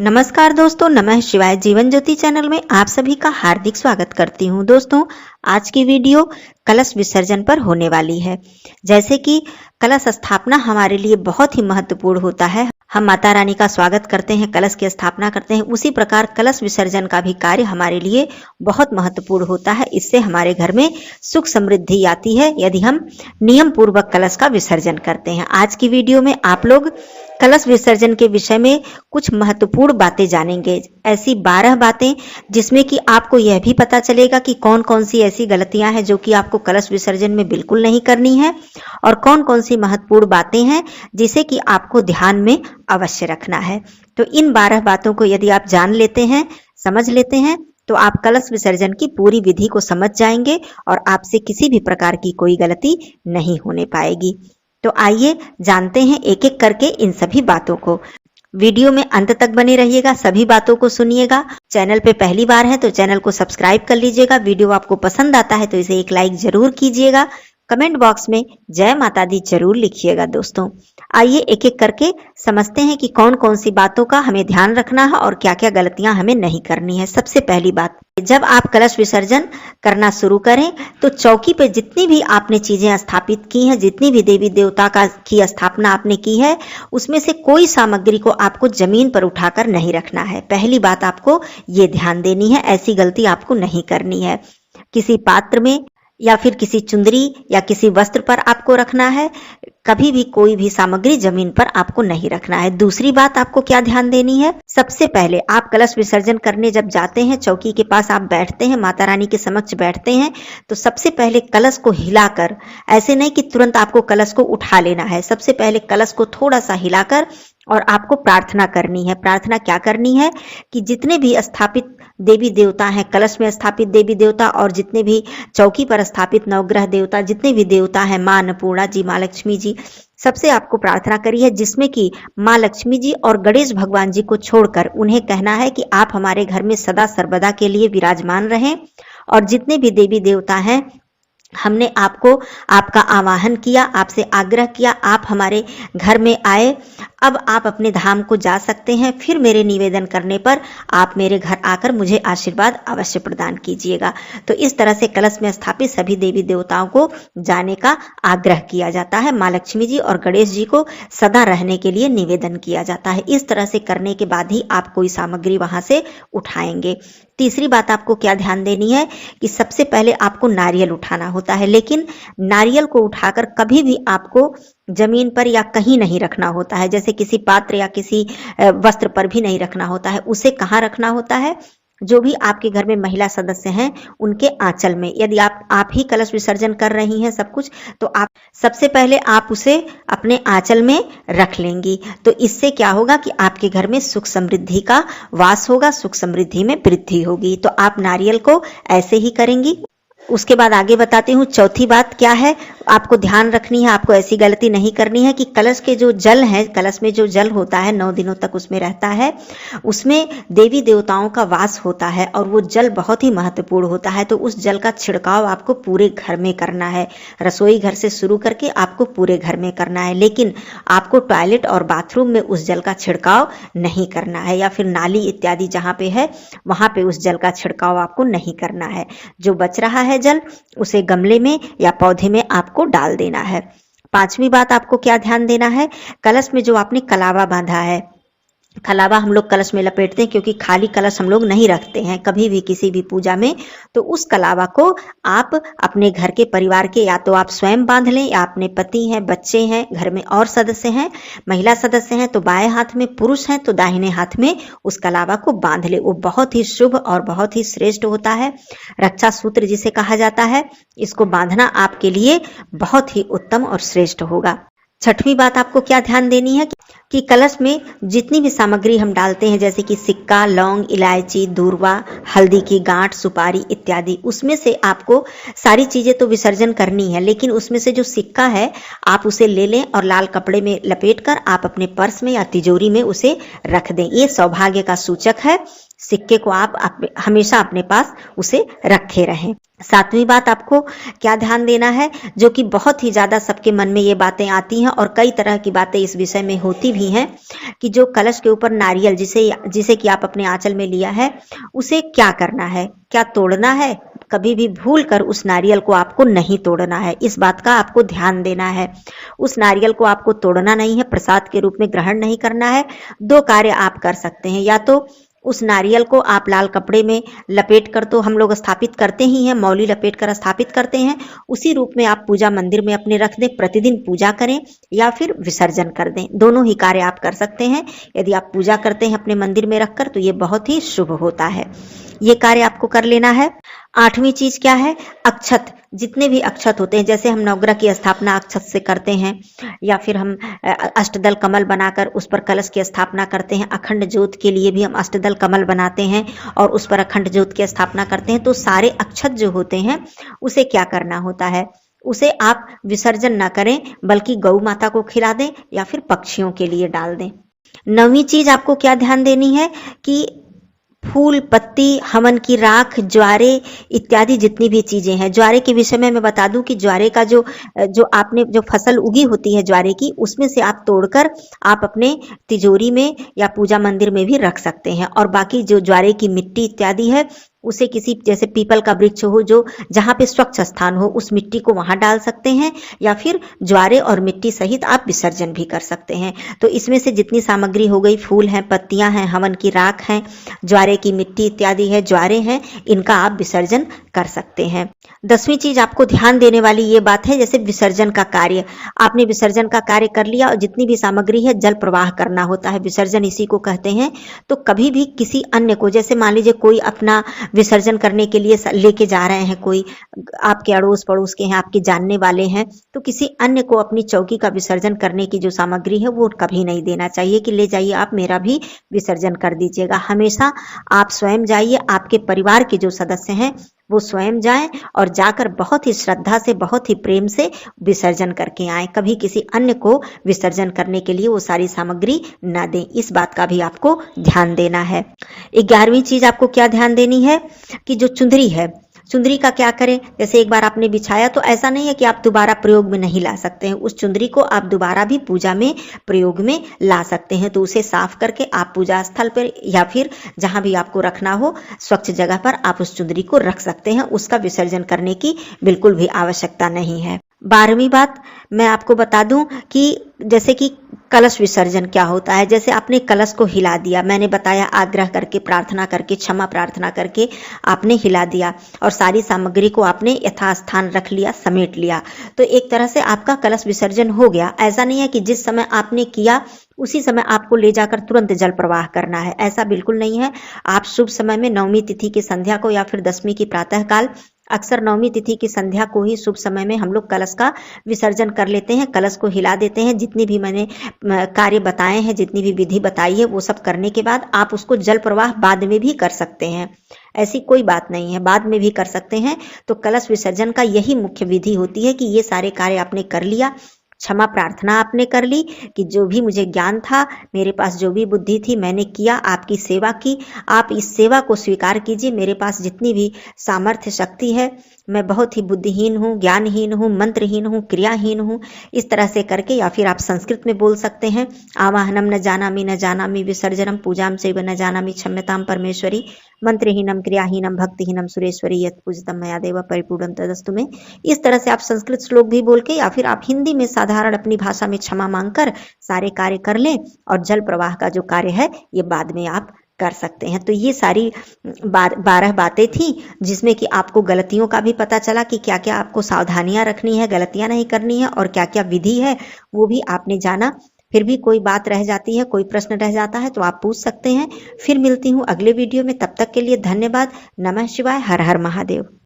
नमस्कार दोस्तों, नमः शिवाय। जीवन ज्योति चैनल में आप सभी का हार्दिक स्वागत करती हूं। दोस्तों, आज की वीडियो कलश विसर्जन पर होने वाली है। जैसे कि कलश स्थापना हमारे लिए बहुत ही महत्वपूर्ण होता है, हम माता रानी का स्वागत करते हैं, कलश की स्थापना करते हैं, उसी प्रकार कलश विसर्जन का भी कार्य हमारे लिए बहुत महत्वपूर्ण होता है। इससे हमारे घर में सुख समृद्धि आती है यदि हम नियम पूर्वक कलश का विसर्जन करते हैं। आज की वीडियो में आप लोग कलश विसर्जन के विषय में कुछ महत्वपूर्ण बातें जानेंगे। ऐसी 12 बातें जिसमें कि आपको यह भी पता चलेगा कि कौन कौन सी ऐसी गलतियां हैं जो कि आपको कलश विसर्जन में बिल्कुल नहीं करनी है और कौन कौन सी महत्वपूर्ण बातें हैं जिसे कि आपको ध्यान में अवश्य रखना है। तो इन 12 बातों को यदि आप जान लेते हैं, समझ लेते हैं, तो आप कलश विसर्जन की पूरी विधि को समझ जाएंगे और आपसे किसी भी प्रकार की कोई गलती नहीं होने पाएगी। तो आइए जानते हैं एक एक करके इन सभी बातों को। वीडियो में अंत तक बने रहिएगा, सभी बातों को सुनिएगा। चैनल पे पहली बार है तो चैनल को सब्सक्राइब कर लीजिएगा। वीडियो आपको पसंद आता है तो इसे एक लाइक जरूर कीजिएगा। कमेंट बॉक्स में जय माता दी जरूर लिखिएगा। दोस्तों, आइए एक एक करके समझते हैं कि कौन कौन सी बातों का हमें ध्यान रखना है और क्या क्या गलतियां हमें नहीं करनी है। सबसे पहली बात, जब आप कलश विसर्जन करना शुरू करें तो चौकी पे जितनी भी आपने चीजें स्थापित की हैं, जितनी भी देवी देवता की स्थापना आपने की है, उसमें से कोई सामग्री को आपको जमीन पर उठाकर नहीं रखना है। पहली बात आपको ये ध्यान देनी है, ऐसी गलती आपको नहीं करनी है। किसी पात्र में या फिर किसी चुंदरी या किसी वस्त्र पर आपको रखना है। कभी भी कोई भी सामग्री जमीन पर आपको नहीं रखना है। दूसरी बात आपको क्या ध्यान देनी है, सबसे पहले आप कलश विसर्जन करने जब जाते हैं, चौकी के पास आप बैठते हैं, माता रानी के समक्ष बैठते हैं, तो सबसे पहले कलश को हिलाकर, ऐसे नहीं कि तुरंत आपको कलश को उठा लेना है, सबसे पहले कलश को थोड़ा सा हिलाकर और आपको प्रार्थना करनी है। प्रार्थना क्या करनी है कि जितने भी स्थापित देवी देवता हैं, कलश में स्थापित देवी देवता और जितने भी चौकी पर स्थापित नवग्रह देवता, जितने भी देवता हैं, मां अन्नपूर्णा जी, मां लक्ष्मी जी, सबसे आपको प्रार्थना करी है, जिसमें कि मां लक्ष्मी जी और गणेश भगवान जी को छोड़कर उन्हें कहना है कि आप हमारे घर में सदा सर्वदा के लिए विराजमान रहें। और जितने भी देवी देवता हैं, हमने आपका आवाहन किया, आपसे आग्रह किया, आप हमारे घर में आए, अब आप अपने धाम को जा सकते हैं। फिर मेरे निवेदन करने पर आप मेरे घर आकर मुझे आशीर्वाद अवश्य प्रदान कीजिएगा। तो इस तरह से कलश में स्थापित सभी देवी देवताओं को जाने का आग्रह किया जाता है। मां लक्ष्मी जी और गणेश जी को सदा रहने के लिए निवेदन किया जाता है। इस तरह से करने के बाद ही आप कोई सामग्री वहां से उठाएंगे। तीसरी बात आपको क्या ध्यान देनी है कि सबसे पहले आपको नारियल उठाना होता है, लेकिन नारियल को उठाकर कभी भी आपको जमीन पर या कहीं नहीं रखना होता है, जैसे किसी पात्र या किसी वस्त्र पर भी नहीं रखना होता है। उसे कहाँ रखना होता है, जो भी आपके घर में महिला सदस्य हैं उनके आंचल में। यदि आप ही कलश विसर्जन कर रही हैं सब कुछ, तो आप सबसे पहले आप उसे अपने आंचल में रख लेंगी। तो इससे क्या होगा कि आपके घर में सुख समृद्धि का वास होगा, सुख समृद्धि में वृद्धि होगी। तो आप नारियल को ऐसे ही करेंगी। उसके बाद आगे बताती हूँ। चौथी बात क्या है, आपको ध्यान रखनी है, आपको ऐसी गलती नहीं करनी है कि कलश के जो जल है, कलश में जो जल होता है 9 दिनों तक उसमें रहता है, उसमें देवी देवताओं का वास होता है और वो जल बहुत ही महत्वपूर्ण होता है। तो उस जल का छिड़काव आपको पूरे घर में करना है, रसोई घर से शुरू करके आपको पूरे घर में करना है। लेकिन आपको टॉयलेट और बाथरूम में उस जल का छिड़काव नहीं करना है, या फिर नाली इत्यादि जहाँ पे है वहां पे उस जल का छिड़काव आपको नहीं करना है। जो बच रहा है जल, उसे गमले में या पौधे में आपको डाल देना है। पांचवी बात आपको क्या ध्यान देना है, कलश में जो आपने कलावा बांधा है, कलावा हम लोग कलश में लपेटते हैं क्योंकि खाली कलश हम लोग नहीं रखते हैं कभी भी किसी भी पूजा में। तो उस कलावा को आप अपने घर के परिवार के, या तो आप स्वयं बांध लें, या अपने पति हैं, बच्चे हैं, घर में और सदस्य हैं, महिला सदस्य हैं तो बाएं हाथ में, पुरुष हैं तो दाहिने हाथ में उस कलावा को बांध ले। वो बहुत ही शुभ और बहुत ही श्रेष्ठ होता है, रक्षा सूत्र जिसे कहा जाता है। इसको बांधना आपके लिए बहुत ही उत्तम और श्रेष्ठ होगा। छठवीं बात आपको क्या ध्यान देनी है कि कलश में जितनी भी सामग्री हम डालते हैं, जैसे कि सिक्का, लौंग, इलायची, दूर्वा, हल्दी की गांठ, सुपारी इत्यादि, उसमें से आपको सारी चीजें तो विसर्जन करनी है, लेकिन उसमें से जो सिक्का है आप उसे ले लें और लाल कपड़े में लपेटकर आप अपने पर्स में या तिजोरी में उसे रख दें। ये सौभाग्य का सूचक है। सिक्के को आप हमेशा अपने पास उसे रखे रहें। सातवीं बात आपको क्या ध्यान देना है, जो कि बहुत ही ज्यादा सबके मन में ये बातें आती हैं और कई तरह की बातें इस विषय में होती भी हैं, कि जो कलश के ऊपर नारियल जिसे कि आप अपने आंचल में लिया है, उसे क्या करना है, क्या तोड़ना है? कभी भी भूल कर उस नारियल को आपको नहीं तोड़ना है। इस बात का आपको ध्यान देना है। उस नारियल को आपको तोड़ना नहीं है, प्रसाद के रूप में ग्रहण नहीं करना है। दो कार्य आप कर सकते हैं, या तो उस नारियल को आप लाल कपड़े में लपेट कर, तो हम लोग स्थापित करते ही हैं, मौली लपेट कर स्थापित करते हैं, उसी रूप में आप पूजा मंदिर में अपने रख दें, प्रतिदिन पूजा करें या फिर विसर्जन कर दें। दोनों ही कार्य आप कर सकते हैं। यदि आप पूजा करते हैं अपने मंदिर में रखकर तो ये बहुत ही शुभ होता है। ये कार्य आपको कर लेना है। आठवीं चीज क्या है? अक्षत। जितने भी अक्षत होते हैं, जैसे हम नवग्रह की स्थापना अक्षत से करते हैं, या फिर हम अष्टदल कमल बनाकर उस पर कलश की स्थापना करते हैं। अखंड ज्योत के लिए भी हम अष्टदल कमल बनाते हैं और उस पर अखंड ज्योत की स्थापना करते हैं। तो सारे अक्षत जो होते हैं उसे क्या करना होता है, उसे आप विसर्जन न करें, बल्कि गौ माता को खिला दें या फिर पक्षियों के लिए डाल दें। नौवीं चीज आपको क्या ध्यान देनी है कि फूल, पत्ती, हवन की राख, ज्वारे इत्यादि जितनी भी चीजें हैं। ज्वारे के विषय में मैं बता दूं कि ज्वारे का जो आपने जो फसल उगी होती है ज्वारे की, उसमें से आप तोड़कर आप अपने तिजोरी में या पूजा मंदिर में भी रख सकते हैं। और बाकी जो ज्वारे की मिट्टी इत्यादि है, उसे किसी जैसे पीपल का वृक्ष हो जो जहां पे स्वच्छ स्थान हो, उस मिट्टी को वहां डाल सकते हैं, या फिर ज्वारे और मिट्टी सहित आप विसर्जन भी कर सकते हैं। तो इसमें से जितनी सामग्री हो गई, फूल हैं, पत्तियां हैं, हवन की राख है, ज्वारे की मिट्टी इत्यादि है, ज्वारे हैं, इनका आप विसर्जन कर सकते हैं। 10वीं चीज आपको ध्यान देने वाली ये बात है, जैसे विसर्जन का कार्य, आपने विसर्जन का कार्य कर लिया और जितनी भी सामग्री है जल प्रवाह करना होता है, विसर्जन इसी को कहते हैं। तो कभी भी किसी अन्य को, जैसे मान लीजिए कोई अपना विसर्जन करने के लिए लेके जा रहे हैं, कोई आपके अड़ोस पड़ोस के हैं, आपके जानने वाले हैं, तो किसी अन्य को अपनी चौकी का विसर्जन करने की जो सामग्री है वो कभी नहीं देना चाहिए कि ले जाइए आप मेरा भी विसर्जन कर दीजिएगा। हमेशा आप स्वयं जाइए, आपके परिवार के जो सदस्य हैं वो स्वयं जाएं और जाकर बहुत ही श्रद्धा से, बहुत ही प्रेम से विसर्जन करके आएं। कभी किसी अन्य को विसर्जन करने के लिए वो सारी सामग्री न दें। इस बात का भी आपको ध्यान देना है। 11वीं चीज आपको क्या ध्यान देनी है कि जो चुंदरी है, चुंदरी का क्या करें? जैसे एक बार आपने बिछाया तो ऐसा नहीं है कि आप दोबारा प्रयोग में नहीं ला सकते हैं। उस चुंदरी को आप दोबारा भी पूजा में प्रयोग में ला सकते हैं। तो उसे साफ करके आप पूजा स्थल पर या फिर जहां भी आपको रखना हो स्वच्छ जगह पर आप उस चुंदरी को रख सकते हैं। उसका विसर्जन करने की बिल्कुल भी आवश्यकता नहीं है। 12वीं बात मैं आपको बता दूं कि जैसे कि कलश विसर्जन क्या होता है। जैसे आपने कलश को हिला दिया, मैंने बताया आग्रह करके, प्रार्थना करके, क्षमा प्रार्थना करके आपने हिला दिया और सारी सामग्री को आपने यथास्थान रख लिया, समेट लिया, तो एक तरह से आपका कलश विसर्जन हो गया। ऐसा नहीं है कि जिस समय आपने किया उसी समय आपको ले जाकर तुरंत जल प्रवाह करना है, ऐसा बिल्कुल नहीं है। आप शुभ समय में नवमी तिथि की संध्या को या फिर 10वीं की प्रातः काल, अक्सर नवमी तिथि की संध्या को ही शुभ समय में हम लोग कलश का विसर्जन कर लेते हैं, कलश को हिला देते हैं। जितनी भी मैंने कार्य बताए हैं, जितनी भी विधि बताई है, वो सब करने के बाद आप उसको जल प्रवाह बाद में भी कर सकते हैं, ऐसी कोई बात नहीं है, बाद में भी कर सकते हैं। तो कलश विसर्जन का यही मुख्य विधि होती है कि ये सारे कार्य आपने कर लिया, क्षमा प्रार्थना आपने कर ली कि जो भी मुझे ज्ञान था, मेरे पास जो भी बुद्धि थी, मैंने किया, आपकी सेवा की, आप इस सेवा को स्वीकार कीजिए। मेरे पास जितनी भी सामर्थ्य शक्ति है, मैं बहुत ही बुद्धिहीन हूँ, ज्ञानहीन हूँ, मंत्रहीन हूँ, क्रियाहीन हूँ, इस तरह से करके, या फिर आप संस्कृत में बोल सकते हैं, आवाहनम न जानामि विसर्जनम पूजाम सेव न जानामि क्षम्यताम परमेश्वरी, मंत्रहीनम क्रियाहीनम भक्तिहीनम सुरेश्वरी यत् पूजितम मया देव परिपूर्णम तदस्तु में। इस तरह से आप संस्कृत श्लोक भी बोल के या फिर आप हिंदी में साधारण अपनी भाषा में क्षमा मांगकर सारे कार्य कर लें और जल प्रवाह का जो कार्य है ये बाद में आप कर सकते हैं। तो ये सारी 12 बातें थी जिसमें कि आपको गलतियों का भी पता चला कि क्या क्या आपको सावधानियां रखनी है, गलतियां नहीं करनी है, और क्या क्या विधि है वो भी आपने जाना। फिर भी कोई बात रह जाती है, कोई प्रश्न रह जाता है तो आप पूछ सकते हैं। फिर मिलती हूँ अगले वीडियो में, तब तक के लिए धन्यवाद। नमः शिवाय, हर हर महादेव।